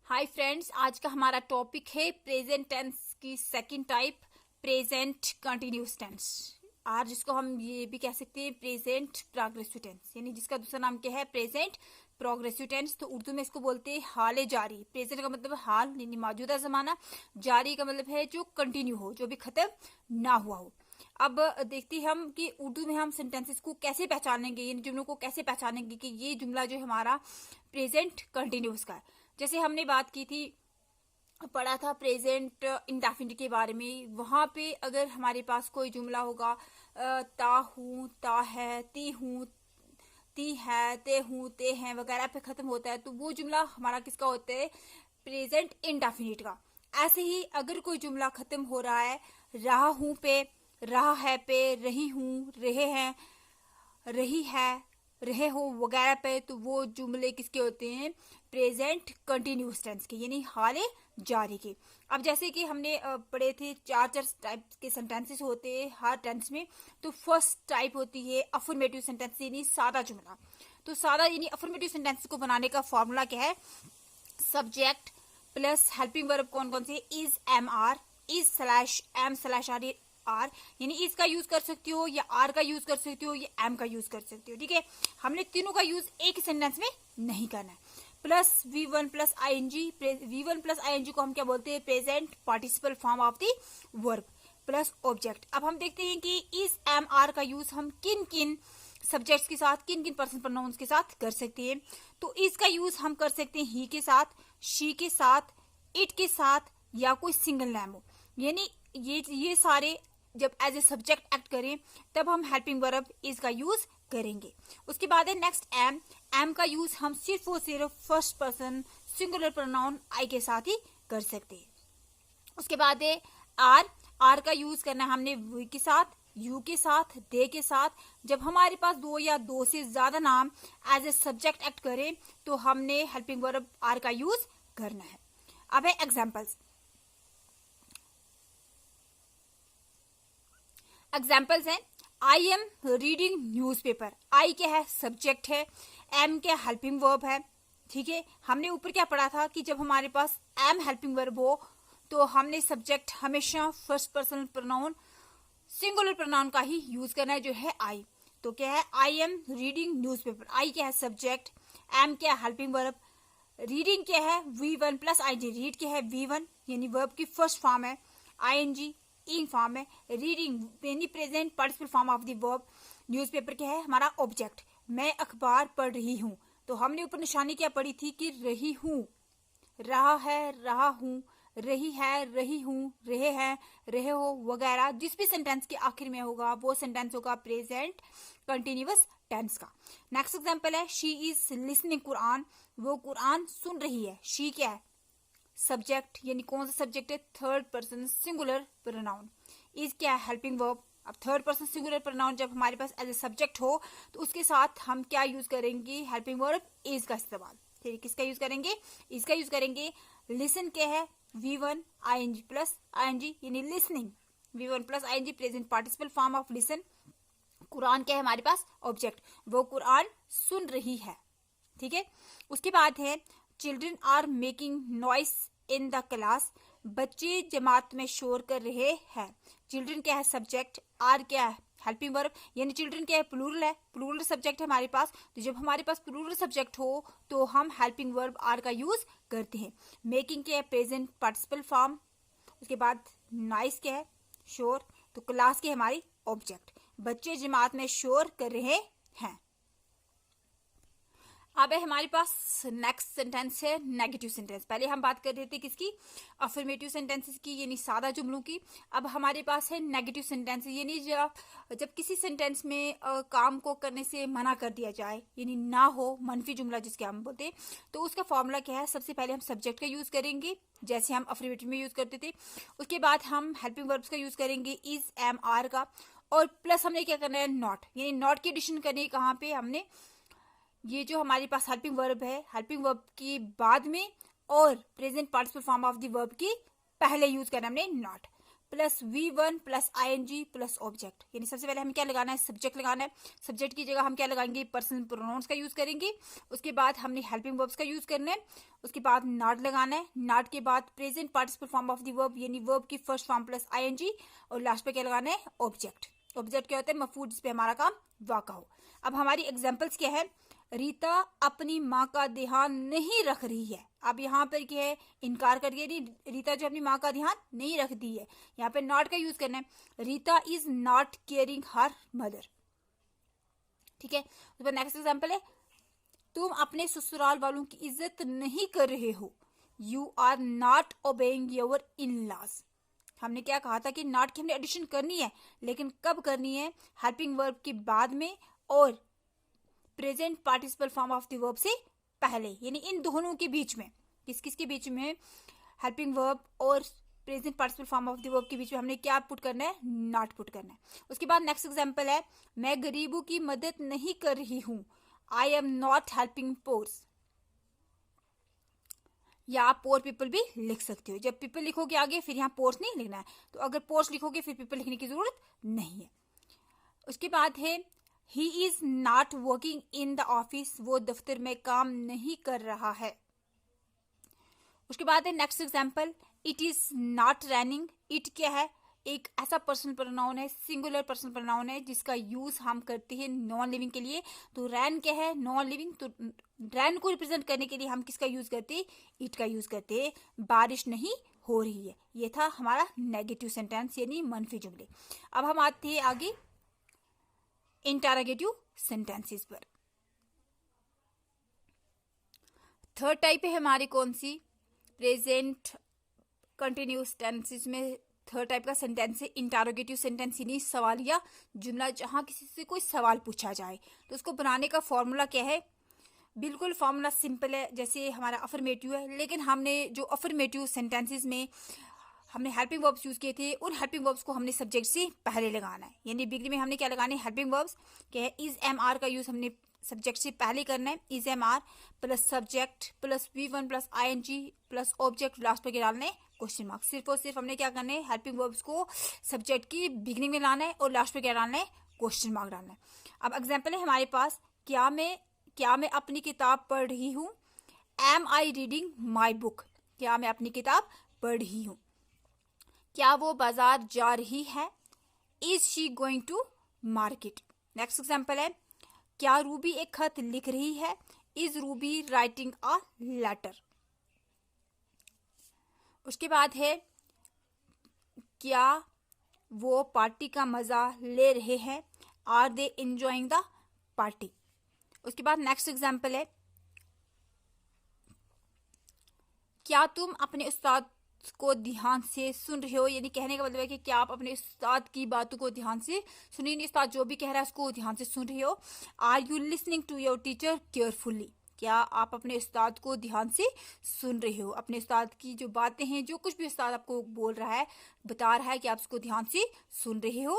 Hi friends, आज का हमारा टॉपिक है प्रेजेंट टेंस की second type, present continuous tense. और जिसको हम ये भी कह सकते हैं प्रेजेंट प्रोग्रेसिव टेंस, यानी जिसका दूसरा नाम क्या है प्रेजेंट प्रोग्रेसिव टेंस। तो उर्दू में इसको बोलते हैं हाल जारी। प्रेजेंट का मतलब हाल यानी मौजूदा जमाना, जारी का मतलब है जो कंटिन्यू हो, जो भी खत्म ना हुआ हो। अब देखते हैं हम कि उर्दू में हम सेंटेंसेस को कैसे पहचानेंगे, इन जुमलों को कैसे पहचानेंगे कि ये जुमला जो है हमारा प्रेजेंट कंटिन्यूस का है। जैसे हमने बात की थी, पढ़ा था प्रेजेंट इंडेफिनिट के बारे में। वहां पे अगर हमारे पास कोई जुमला होगा ता हूँ, ता है, ती हूँ, ती है, ते हूँ, ते हैं वगैरह पे खत्म होता है, तो वो जुमला हमारा किसका होता है? प्रेजेंट इंडेफिनिट का। ऐसे ही अगर कोई जुमला खत्म हो रहा है रहा हूँ पे, रहा है पे, रही हूँ, रहे हैं, रही है, रहे हो वगैरह पे, तो वो जुमले किसके होते हैं? प्रेजेंट कंटिन्यूस टेंस के, यानी हाल जारी के। अब जैसे कि हमने पढ़े थे चार चार टाइप के सेंटेंसेस होते हैं हर टेंस में। तो फर्स्ट टाइप होती है अफर्मेटिव सेंटेंस, यानी सादा जुमला। तो सादा यानी अफर्मेटिव सेंटेंस को बनाने का फॉर्मूला क्या है? सब्जेक्ट प्लस हेल्पिंग वर्ब कौन कौन से? Is, am, are, is slash am slash are, are यानी इज का यूज कर सकती हो, या आर का यूज कर सकती हो, या एम का यूज कर सकती हो। ठीक है, हमने तीनों का यूज एक सेंटेंस में नहीं करना है। Plus V1 plus ING, V1 plus ING को हम क्या बोलते हैं? Present participle form of the verb plus object. अब हम देखते हैं कि इस एम आर का यूज हम किन किन सब्जेक्ट्स के साथ, किन किन पर्सन प्रोनाउंस के साथ कर सकते हैं। तो इसका यूज हम कर सकते हैं ही के साथ, शी के साथ, इट के साथ, या कोई सिंगल नेम हो। यानी ये सारे जब एज ए सब्जेक्ट एक्ट करें तब हम हेल्पिंग वर्ब इज का यूज करेंगे। उसके बाद है नेक्स्ट एम। एम का यूज हम सिर्फ और सिर्फ फर्स्ट पर्सन सिंगुलर प्रोनाउन आई के साथ ही कर सकते हैं। उसके बाद है आर। आर का यूज करना है हमने वी के साथ, यू के साथ, दे के साथ। जब हमारे पास दो या दो से ज्यादा नाम एज ए सब्जेक्ट एक्ट करें तो हमने हेल्पिंग वर्ब आर का यूज करना है। अब है एग्जाम्पल्स। एग्जाम्पल्स हैं आई एम रीडिंग न्यूज़पेपर। आई क्या है? सब्जेक्ट है। एम क्या? हेल्पिंग वर्ब है। ठीक है, हमने ऊपर क्या पढ़ा था कि जब हमारे पास एम हेल्पिंग वर्ब हो तो हमने सब्जेक्ट हमेशा first person pronoun singular pronoun का ही यूज करना है, जो है आई। तो क्या है? I am reading newspaper. I क्या है? सब्जेक्ट। एम क्या है? Helping verb. रीडिंग क्या है? V1 plus ING. रीड क्या है? V1 यानी वर्ब की फर्स्ट फॉर्म है, आईएनजी इन फॉर्म है। रीडिंग यानी present participle form of the verb. Newspaper क्या है? हमारा ऑब्जेक्ट। मैं अखबार पढ़ रही हूँ, तो हमने ऊपर निशानी क्या पढ़ी थी कि रही हूँ, रहा है, रहा हूँ, रही है, रही हूँ, रहे हैं, रहे हो वगैरह। जिस भी सेंटेंस के आखिर में होगा वो सेंटेंस होगा प्रेजेंट कंटिन्यूअस टेंस का। नेक्स्ट एग्जांपल है शी इज लिसनिंग कुरान। वो कुरान सुन रही है। शी क्या है? सब्जेक्ट, यानी कौन सा सब्जेक्ट है? Third person singular pronoun. Is क्या है? Helping verb. अब थर्ड पर्सन सिंगुलर प्रोनाउन जब हमारे पास एज ए सब्जेक्ट हो तो उसके साथ हम क्या यूज करेंगे? हेल्पिंग वर्ब इज का इस्तेमाल। ठीक है, किसका यूज करेंगे? इसका यूज करेंगे। लिसन क्या है? V1 आईएनजी प्लस आईएनजी यानी listening. V1 plus ING present participle form of listen. Quran क्या है हमारे पास? ऑब्जेक्ट। वो कुरान सुन रही है। ठीक है, उसके बाद है children are making noise in the class. बच्चे जमात में शोर कर रहे हैं। चिल्ड्रन क्या है? सब्जेक्ट। आर क्या है? Helping verb. यानी चिल्ड्रन क्या है? प्लूरल है, प्लूरल सब्जेक्ट है हमारे पास। तो जब हमारे पास प्लूरल सब्जेक्ट हो तो हम हेल्पिंग वर्ब आर का यूज करते हैं। मेकिंग क्या है? Present participle form. उसके बाद नॉइस क्या है? शोर। तो क्लास की हमारी ऑब्जेक्ट। बच्चे जमात में शोर कर रहे हैं। अब है हमारे पास नेक्स्ट सेंटेंस है नेगेटिव सेंटेंस। पहले हम बात कर रहे थे किसकी? अफर्मेटिव सेंटेंसेस की, यानी सादा जुमलों की। अब हमारे पास है नेगेटिव सेंटेंस, यानी जब किसी सेंटेंस में काम को करने से मना कर दिया जाए, यानी ना हो, मनफी जुमला जिसके हम बोलते हैं, तो उसका फॉर्मूला क्या है? सबसे पहले हम सब्जेक्ट का यूज करेंगे जैसे हम अफर्मेटिव में यूज करते थे। उसके बाद हम हेल्पिंग वर्ब्स का यूज करेंगे इज, एम, आर का। और प्लस हमने क्या करना है? नॉट, यानी नॉट की एडिशन करनी है। कहाँ पे? हमने ये जो हमारे पास हेल्पिंग वर्ब है, हेल्पिंग वर्ब की बाद में और present participle form of the verb की पहले यूज करना हमने not. Plus V1 plus ING plus object. यानी सबसे पहले हमें क्या लगाना है, सब्जेक्ट लगाना है। सब्जेक्ट की जगह हम क्या लगाएंगे, पर्सनल प्रोनाउंस का यूज करेंगे। उसके बाद हमने हेल्पिंग वर्ब्स का यूज करना है। उसके बाद नॉट लगाना है। नॉट के बाद present participle form of the verb यानी वर्ब की फर्स्ट फॉर्म प्लस ING, और लास्ट पे क्या लगाना है, ऑब्जेक्ट। ऑब्जेक्ट क्या होता है, मफूल जिसपे हमारा काम वाक़ा हो। अब हमारी एग्जाम्पल्स क्या है, रीता अपनी माँ का ध्यान नहीं रख रही है। अब यहाँ पर क्या है, इनकार कर रही है रीता जो अपनी माँ का ध्यान नहीं रखती है। यहाँ पे नॉट का यूज करना है। Rita is not caring her mother. ठीक है, उसके बाद नेक्स्ट एग्जाम्पल है, तुम अपने ससुराल वालों की इज्जत नहीं कर रहे हो। You are not obeying your in laws. हमने क्या कहा था कि नॉट की हमने एडिशन करनी है, लेकिन कब करनी है, हेल्पिंग वर्ब के बाद में और present participle form of the verb से पहले, यानी इन दोनों के बीच में। किस किस के बीच में, हेल्पिंग वर्ब और present participle form of the verb के बीच में हमने क्या पुट करना है, नॉट पुट करना है। उसके बाद नेक्स्ट एग्जांपल है, मैं गरीबों की मदद नहीं कर रही हूं। I am not helping pores. या आप पोर पीपल भी लिख सकते हो। जब पीपल लिखोगे आगे, फिर यहाँ पोर्स नहीं लिखना है। तो अगर पोर्स लिखोगे फिर पीपल लिखने की जरूरत नहीं है। उसके बाद है, he is not working in the office. वो दफ्तर में काम नहीं कर रहा है। उसके बाद है next example, it is not raining. It क्या है, एक ऐसा पर्सनल प्रोनाउन है, सिंगुलर पर्सनल प्रोनाउन है, जिसका यूज हम करते हैं नॉन लिविंग के लिए। तो रैन क्या है, नॉन लिविंग। तो रैन को रिप्रेजेंट करने के लिए हम किसका यूज करते हैं, इट का यूज करते हैं। बारिश नहीं हो रही है। ये था हमारा नेगेटिव सेंटेंस यानी मनफी जुमले। अब हम आते हैं आगे इंटरोगेटिव सेंटेंसेस पर। थर्ड टाइप है हमारी कौन सी, प्रेजेंट कंटिन्यूस टेंसेस में थर्ड टाइप का सेंटेंस है इंटरोगेटिव सेंटेंस, यानी सवालिया जुमला। जहां किसी से कोई सवाल पूछा जाए तो उसको बनाने का फॉर्मूला क्या है, बिल्कुल फॉर्मूला सिंपल है। जैसे हमारा अफर्मेटिव है, लेकिन हमने जो अफर्मेटिव सेंटेंसेस में हमने हेल्पिंग वर्ब्स यूज किए थे, उन हेल्पिंग वर्ब्स को हमने सब्जेक्ट से पहले लगाना है। यानी बिगली में हमने क्या लगाने, हेल्पिंग वर्ब्स क्या है, इज एम आर का यूज हमने सब्जेक्ट से पहले करना है। Is am are plus subject plus V1 plus ING plus object, last पे क्या डालना है, क्वेश्चन मार्क। सिर्फ और सिर्फ हमने क्या करना है, हेल्पिंग वर्ब्स को सब्जेक्ट की बिगिनिंग में लाना है और लास्ट पे क्या डालना है, क्वेश्चन मार्क डालना है। अब एग्जाम्पल है हमारे पास, क्या मैं अपनी किताब पढ़ रही हूँ। Am I reading my book. क्या मैं अपनी किताब पढ़ रही हूँ। क्या वो बाजार जा रही है। Is she going to market. Next example है, क्या रूबी एक खत लिख रही है। Is Ruby writing a letter. उसके बाद है, क्या वो पार्टी का मजा ले रहे हैं। Are they enjoying the party. उसके बाद नेक्स्ट एग्जाम्पल है, क्या तुम अपने उस्ताद को ध्यान से सुन रहे हो। यानी कहने का मतलब है कि क्या आप अपने उस्ताद की बातों को ध्यान से सुनिए, उस्ताद जो भी कह रहा है उसको ध्यान से सुन रहे हो। Are you listening to your teacher carefully. क्या आप अपने उस्ताद को ध्यान से सुन रहे हो। अपने उस्ताद की जो बातें हैं, जो कुछ भी उस्ताद आपको बोल रहा है, बता रहा है, कि आप उसको ध्यान से सुन रहे हो।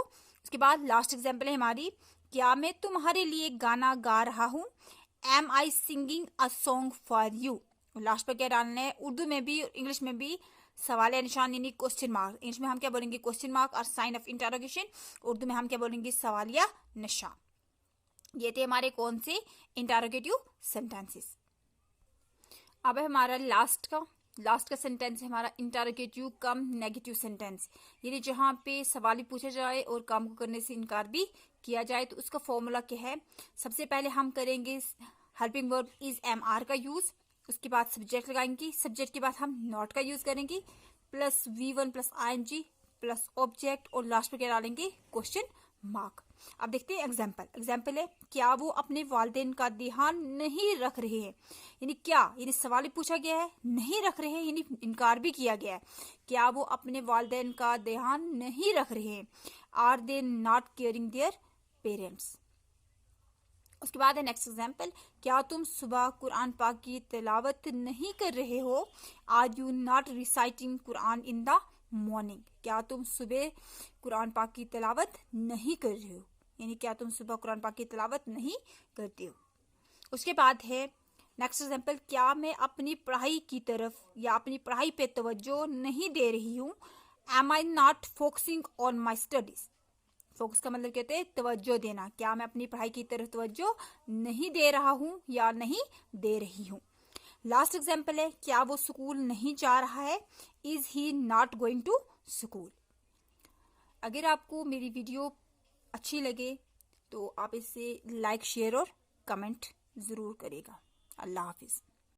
उसके बाद लास्ट एग्जाम्पल है हमारी, क्या मैं तुम्हारे लिए गाना गा रहा हूँ। Am I singing a song for you. Last पर क्या डालना है, उर्दू में भी और इंग्लिश में भी सवाल या निशान यानी क्वेश्चन मार्क। इंग्लिश में हम क्या बोलेंगे, क्वेश्चन मार्क और साइन ऑफ इंटरोगेशन। उर्दू में हम क्या बोलेंगे, सवाल या निशान। ये थे हमारे कौन से इंटरोगेटिव सेंटेंसेस। अब है हमारा लास्ट का सेंटेंस है हमारा इंटरोगेटिव कम नेगेटिव सेंटेंस। यानी जहां पे सवाल भी पूछा जाए और काम को करने से इनकार भी किया जाए। तो उसका फॉर्मूला क्या है, सबसे पहले हम करेंगे helping verb is am are का यूज। उसके बाद सब्जेक्ट लगाएंगे, सब्जेक्ट के बाद हम नॉट का यूज करेंगे, plus V1 plus ING plus object, और लास्ट में क्या डालेंगे, क्वेश्चन मार्क। अब देखते हैं एग्जाम्पल है, क्या वो अपने वालिदैन का ध्यान नहीं रख रहे हैं। यानी क्या, यानी सवाल ही पूछा गया है, नहीं रख रहे हैं यानी इनकार भी किया गया है। क्या वो अपने वालिदैन का ध्यान नहीं रख रहे हैं। Are they not caring their parents. उसके बाद है नेक्स्ट एग्जाम्पल, क्या तुम सुबह कुरान पाक की तिलावत नहीं कर रहे हो। Are you not reciting Quran in the morning. क्या तुम सुबह कुरान पाक की तिलावत नहीं कर रहे हो। यानी क्या तुम सुबह कुरान पाक की तिलावत नहीं करते हो। उसके बाद है नेक्स्ट एग्जाम्पल, क्या मैं अपनी पढ़ाई की तरफ या अपनी पढ़ाई पे तवज्जो नहीं दे रही हूँ। Am I not focusing on my studies. Focus का मतलब कहते हैं तवज्जो देना, क्या मैं अपनी पढ़ाई की तरफ तवज्जो नहीं दे रहा हूं या नहीं दे रही हूं। लास्ट एग्जाम्पल है, क्या वो स्कूल नहीं जा रहा है, is he not going to school. अगर आपको मेरी वीडियो अच्छी लगे तो आप इसे लाइक, शेयर और कमेंट जरूर करेगा। अल्लाह हाफिज।